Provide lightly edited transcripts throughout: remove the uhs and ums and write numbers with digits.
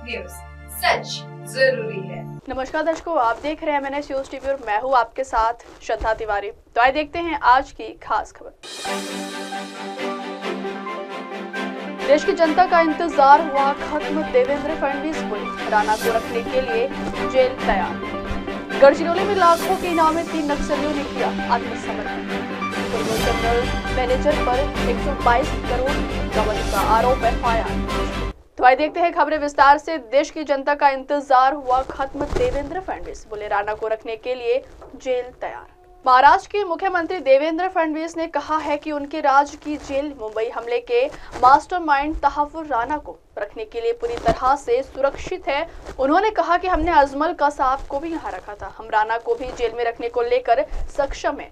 News, सच जरूरी है। नमस्कार दर्शकों, आप देख रहे हैं MNS न्यूज टीवी और मैं हूं आपके साथ श्रद्धा तिवारी। तो आइए देखते हैं आज की खास खबर। देश की जनता का इंतजार हुआ खत्म, देवेंद्र फडणवीस बोले राणा को रखने के लिए जेल तैयार। गढ़चिरौली में लाखों के इनामी 3 नक्सलियों ने किया आत्मसमर्पण। पूर्व जनरल मैनेजर पर 122 करोड़ गबन का आरोप FIR। तो आइए देखते हैं खबरें विस्तार से। देश की जनता का इंतजार हुआ खत्म, देवेंद्र फडणवीस बोले राणा को रखने के लिए जेल तैयार। महाराष्ट्र के मुख्यमंत्री देवेंद्र फडणवीस ने कहा है कि उनके राज्य की जेल मुंबई हमले के मास्टरमाइंड तहव्वुर राणा को रखने के लिए पूरी तरह से सुरक्षित है। उन्होंने कहा कि हमने अजमल कसाब को भी यहाँ रखा था, हम राणा को भी जेल में रखने को लेकर सक्षम है।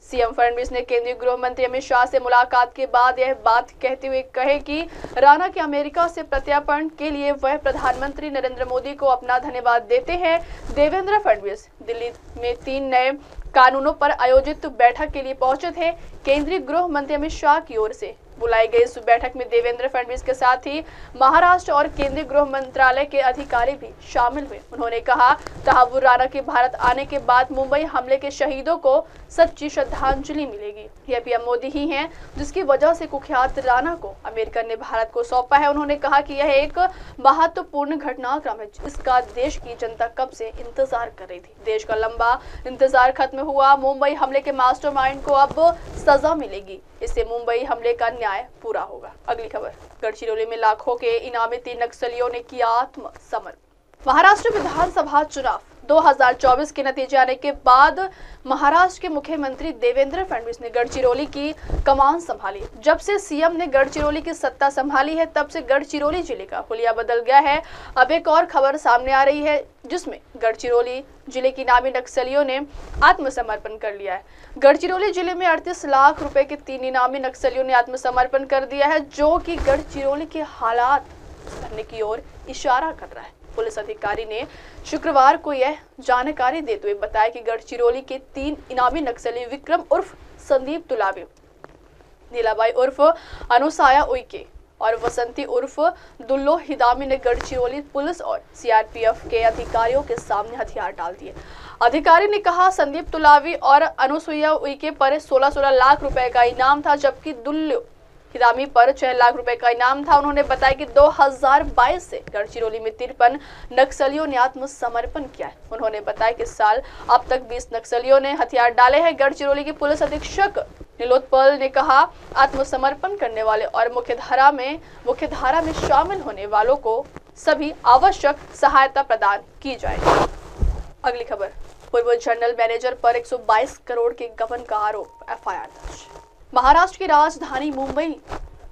सीएम फडणवीस ने केंद्रीय गृह मंत्री अमित शाह से मुलाकात के बाद यह बात कहते हुए कहे कि राणा के अमेरिका से प्रत्यार्पण के लिए वह प्रधानमंत्री नरेंद्र मोदी को अपना धन्यवाद देते हैं। देवेंद्र फडणवीस दिल्ली में 3 नए कानूनों पर आयोजित बैठक के लिए पहुंचे थे। केंद्रीय गृह मंत्री अमित शाह की ओर से बुलाई गई इस बैठक में देवेंद्र फडणवीस के साथ ही महाराष्ट्र और केंद्रीय गृह मंत्रालय के अधिकारी भी शामिल हुए। उन्होंने कहा, तहव्वुर राणा के भारत आने के बाद मुंबई हमले के शहीदों को सच्ची श्रद्धांजलि मिलेगी। यह पीएम मोदी ही हैं जिसकी वजह से कुख्यात राणा को अमेरिका ने भारत को सौंपा है। उन्होंने कहा कि यह एक महत्वपूर्ण घटनाक्रम है जिसका देश की जनता कब से इंतजार कर रही थी। देश का लंबा इंतजार खत्म हुआ। मुंबई हमले के मास्टरमाइंड को अब सजा मिलेगी। इससे मुंबई हमले का न्याय पूरा होगा। अगली खबर, गढ़चिरौली में लाखों के इनामी 3 नक्सलियों ने किया आत्मसमर्पण। महाराष्ट्र विधानसभा चुनाव 2024 के नतीजे आने के बाद महाराष्ट्र के मुख्यमंत्री देवेंद्र फडणवीस ने गढ़चिरौली की कमान संभाली। जब से सीएम ने गढ़चिरौली की सत्ता संभाली है तब से गढ़चिरौली जिले का हुलिया बदल गया है। अब एक और खबर सामने आ रही है जिसमें गढ़चिरौली जिले की इनामी नक्सलियों ने आत्मसमर्पण कर लिया है। गढ़चिरौली जिले में 38 लाख रुपए के 3 इनामी नक्सलियों ने आत्मसमर्पण कर दिया है, जो कि गढ़चिरौली के हालात सुधरने की ओर इशारा कर रहा है। पुलिस अधिकारी ने शुक्रवार को यह जानकारी देते हुए बताया कि गढ़चिरौली के 3 इनामी नक्सली विक्रम उर्फ संदीप तुलावी, नीलाबाई उर्फ अनुसाया उइके और वसंती उर्फ दुल्लो हिदामी ने गढ़चिरौली पुलिस और CRPF के अधिकारियों के सामने हथियार डाल दिए। अधिकारी ने कहा, संदीप तुलावी और अनुसुईया उइके पर 16-16 लाख रुपए का इनाम था, जबकि दुल्लो हिदामी पर 6 लाख रुपए का इनाम था। उन्होंने बताया कि 2022 से गढ़चिरौली में 53 नक्सलियों ने आत्मसमर्पण किया है। उन्होंने बताया कि इस साल अब तक 20 नक्सलियों ने हथियार डाले हैं। गढ़चिरौली के पुलिस अधीक्षक नीलोत्पल ने कहा, आत्मसमर्पण करने वाले और मुख्यधारा में शामिल होने वालों को सभी आवश्यक सहायता प्रदान की जाएगी। अगली खबर, पूर्व जनरल मैनेजर पर 122 करोड़ के गबन का आरोप, FIR दर्ज। महाराष्ट्र की राजधानी मुंबई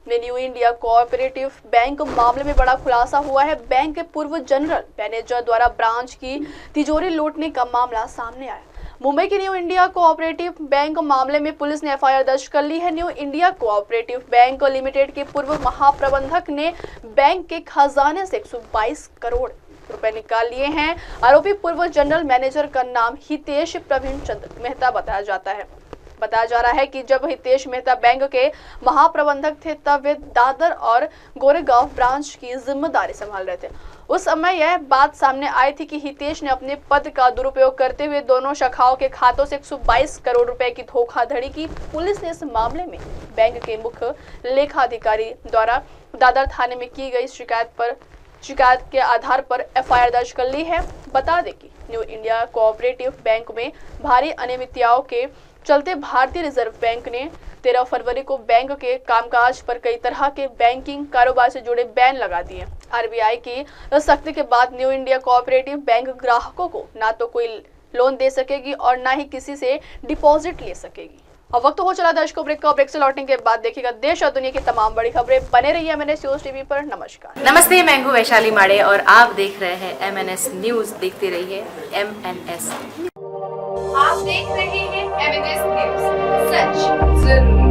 में न्यू इंडिया कोऑपरेटिव बैंक मामले में बड़ा खुलासा हुआ है। बैंक के पूर्व जनरल मैनेजर द्वारा ब्रांच की तिजोरी लूटने का मामला सामने आया। मुंबई के न्यू इंडिया कोऑपरेटिव बैंक मामले में पुलिस ने FIR दर्ज कर ली है। New India cooperative bank limited के पूर्व महाप्रबंधक ने बैंक के खजाने से 122 करोड़ रुपए निकाल लिए हैं। आरोपी पूर्व जनरल मैनेजर का नाम हितेश प्रवीण चंद्र मेहता बताया जा रहा है कि जब हितेश मेहता बैंक के महाप्रबंधक थे तब वे दादर और गोरेगांव ब्रांच की जिम्मेदारी संभाल रहे थे। उस समय यह बात सामने आई थी कि हितेश ने अपने पद का दुरुपयोग करते हुए दोनों शाखाओं के खातों से 122 करोड़ रुपए की धोखाधड़ी की। पुलिस ने इस मामले में बैंक के मुख्य लेखाधिकारी द्वारा दादर थाने में की गई शिकायत के आधार पर FIR दर्ज कर ली है। बता दें कि न्यू इंडिया कोऑपरेटिव बैंक में भारी अनियमितताओं के चलते भारतीय रिजर्व बैंक ने 13 फरवरी को बैंक के कामकाज पर कई तरह के बैंकिंग कारोबार से जुड़े बैन लगा दिए। RBI की सख्ती के बाद न्यू इंडिया कोऑपरेटिव बैंक ग्राहकों को ना तो कोई लोन दे सकेगी और ना ही किसी से डिपॉजिट ले सकेगी। अब वक्त हो चला दर्शकों ब्रेक से लौटने के बाद देखिएगा देश और दुनिया की तमाम बड़ी खबरें। बने रहिए MNS न्यूज टीवी पर। नमस्कार। नमस्ते, मैं हूं वैशाली माड़े और आप देख रहे हैं MNS न्यूज। देखते रहिए MNS। आप देख रहे हैं MNS न्यूज, सच जरूरी।